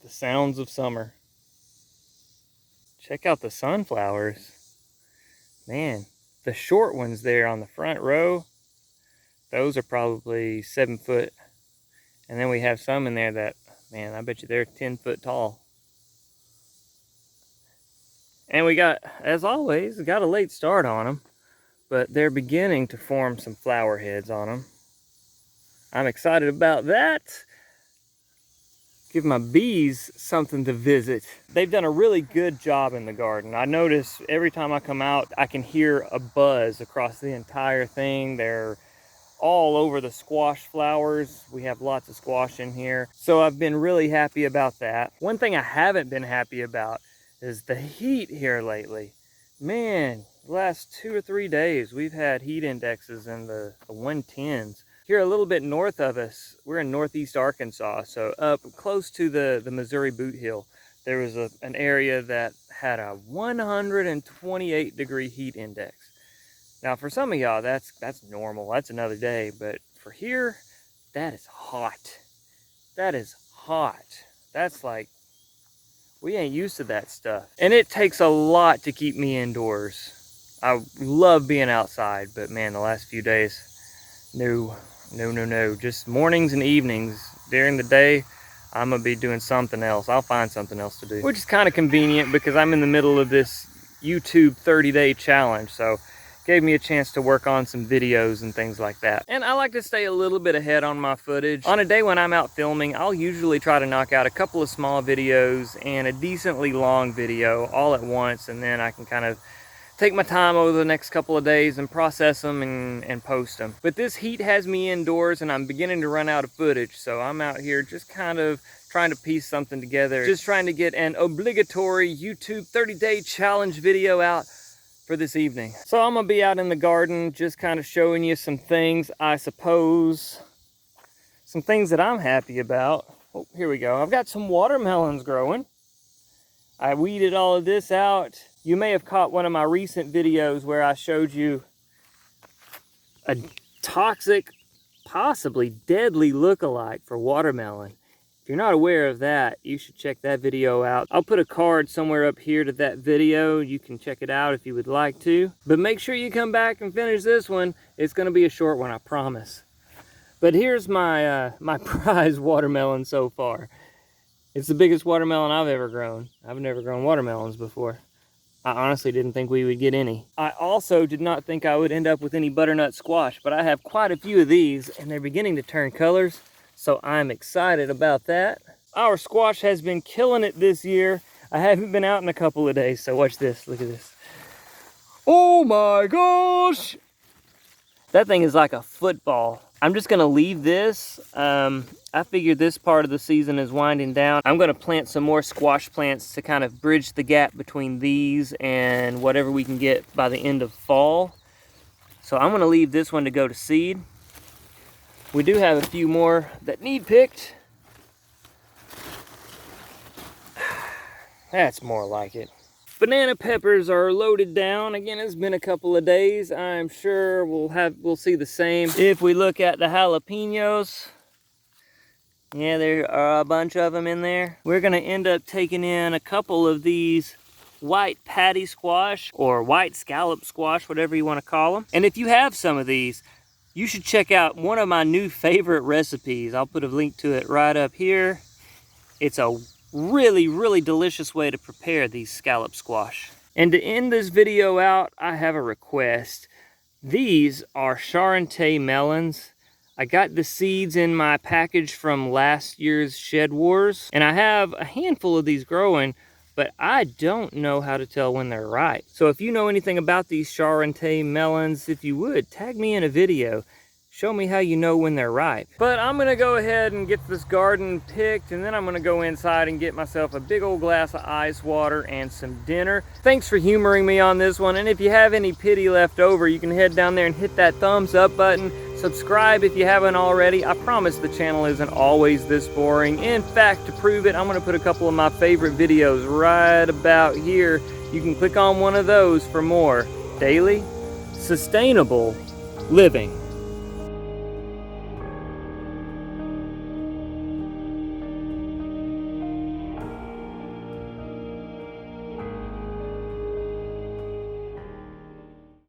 The sounds of summer. Check out the sunflowers. Man, the short ones there on the front row, those are probably 7 foot. And then we have some in there that, man, I bet you they're 10 foot tall. And we got, as always, got a late start on them, but they're beginning to form some flower heads on them. I'm excited about that. Give my bees something to visit. They've done a really good job in the garden. I notice every time I come out, I can hear a buzz across the entire thing. They're all over the squash flowers. We have lots of squash in here. So I've been really happy about that. One thing I haven't been happy about is the heat here lately. Man, the last 2 or 3 days, we've had heat indexes in the 110s. Here a little bit north of us, we're in northeast Arkansas, so up close to the Missouri Boot Hill, there was an area that had a 128 degree heat index. Now for some of y'all, that's normal, that's another day, but for here, that is hot. That is hot. That's like, we ain't used to that stuff. And it takes a lot to keep me indoors. I love being outside, but man, the last few days, no. Just mornings and evenings. During the day, I'm gonna be doing something else. I'll find something else to do. Which is kind of convenient because I'm in the middle of this YouTube 30-day challenge. So gave me a chance to work on some videos and things like that. And I like to stay a little bit ahead on my footage. On a day when I'm out filming, I'll usually try to knock out a couple of small videos and a decently long video all at once, and then I can kind of take my time over the next couple of days and process them and post them. But this heat has me indoors and I'm beginning to run out of footage, so I'm out here just kind of trying to piece something together. Just trying to get an obligatory YouTube 30-day challenge video out for this evening. So I'm gonna be out in the garden just kind of showing you some things, I suppose. Some things that I'm happy about. Oh, here we go. I've got some watermelons growing. I weeded all of this out. You may have caught one of my recent videos where I showed you a toxic, possibly deadly lookalike for watermelon. If you're not aware of that, you should check that video out. I'll put a card somewhere up here to that video. You can check it out if you would like to. But make sure you come back and finish this one. It's going to be a short one, I promise. But here's my my prize watermelon so far. It's the biggest watermelon I've ever grown. I've never grown watermelons before. I honestly didn't think we would get any. I also did not think I would end up with any butternut squash, but I have quite a few of these and they're beginning to turn colors, so I'm excited about that. Our squash has been killing it this year. I haven't been out in a couple of days, so watch this, look at this. Oh my gosh! That thing is like a football. I'm just gonna leave this. I figured this part of the season is winding down. I'm gonna plant some more squash plants to kind of bridge the gap between these and whatever we can get by the end of fall. So I'm gonna leave this one to go to seed. We do have a few more that need picked. That's more like it. Banana peppers are loaded down. Again, it's been a couple of days. I'm sure we'll see the same. If we look at the jalapenos, yeah, there are a bunch of them in there. We're gonna end up taking in a couple of these white patty squash or white scallop squash, whatever you want to call them. And if you have some of these, you should check out one of my new favorite recipes. I'll put a link to it right up here. It's a really delicious way to prepare these scallop squash. And to end this video out, I have a request. These are Charente melons. I got the seeds in my package from last year's Shed Wars, and I have a handful of these growing, but I don't know how to tell when they're ripe. So if you know anything about these Charente melons, if you would, tag me in a video. Show me how you know when they're ripe. But I'm gonna go ahead and get this garden picked, and then I'm gonna go inside and get myself a big old glass of ice water and some dinner. Thanks for humoring me on this one, and if you have any pity left over, you can head down there and hit that thumbs up button. Subscribe if you haven't already. I promise the channel isn't always this boring. In fact, to prove it, I'm gonna put a couple of my favorite videos right about here. You can click on one of those for more daily, sustainable living.